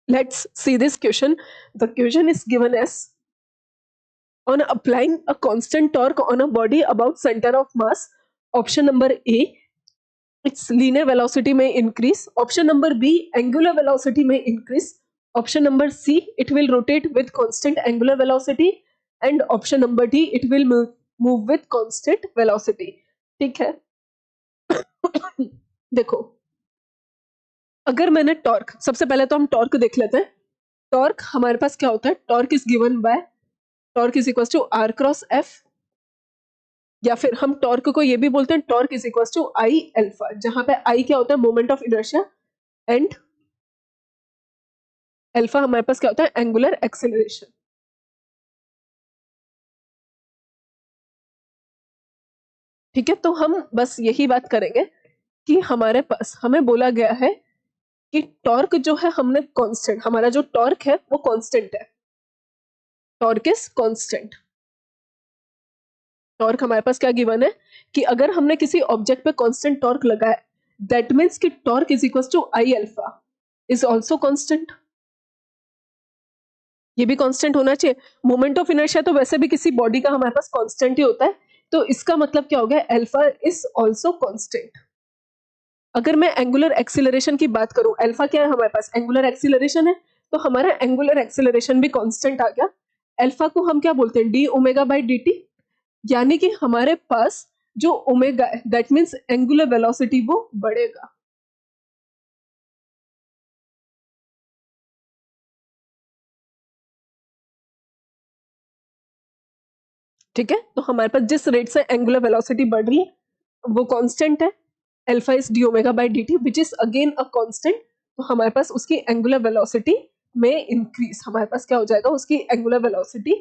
Let's see this question. The question is given as, on applying a constant torque on a body about center of mass, option number A, its linear velocity may increase. Option number B, angular velocity may increase. Option number C, it will rotate with constant angular velocity. And option number D, it will move with constant velocity. ठीक है. देखो, अगर मैंने torque, सबसे पहले तो हम torque देख लेते हैं. टॉर्क हमारे पास क्या होता है? Torque is given by, torque is equal to r cross F, या फिर हम टॉर्क को ये भी बोलते हैं torque is equal to I alpha, जहां पे आई क्या होता है? Moment of inertia, and alpha हमारे पास क्या होता है? Angular acceleration. ठीक है, तो हम बस यही बात करेंगे कि हमारे पास हमें बोला गया है कि टॉर्क जो है हमने कांस्टेंट, हमारा जो टॉर्क है वो कांस्टेंट है. Torque is constant. टॉर्क हमारे पास क्या गिवन है कि अगर हमने किसी ऑब्जेक्ट पे कांस्टेंट टॉर्क लगाया, दैट मींस कि torque is equal to I alpha is also constant. ये भी कांस्टेंट होना चाहिए. मोमेंट ऑफ इनर्शिया तो वैसे भी किसी बॉडी का हमारे पास कांस्टेंट ही होता है, तो इसका मतलब क्या हो गया? Alpha is also constant. अगर मैं एंगुलर एक्सीलरेशन की बात करूं, अल्फा क्या है हमारे पास? एंगुलर एक्सीलरेशन है, तो हमारा एंगुलर एक्सीलरेशन भी कांस्टेंट आ गया. अल्फा को हम क्या बोलते हैं? D omega by D T. यानी कि हमारे पास जो ओमेगा है, दैट मीन्स एंगुलर वेलोसिटी वो बढ़ेगा. ठीक है, तो हमारे पास जिस रेट से एंगुलर वेलोसिटी बढ़ रही है वो कांस्टेंट है. Alpha is D omega by D T which is again a constant. तो हमारे पास उसकी एंगुलर वेलोसिटी में इंक्रीज, हमारे पास क्या हो जाएगा? उसकी एंगुलर वेलोसिटी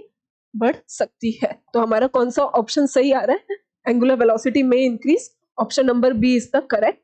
बढ़ सकती है. तो हमारा कौन सा ऑप्शन सही आ रहा है? एंगुलर वेलोसिटी में increase. Option number B is the correct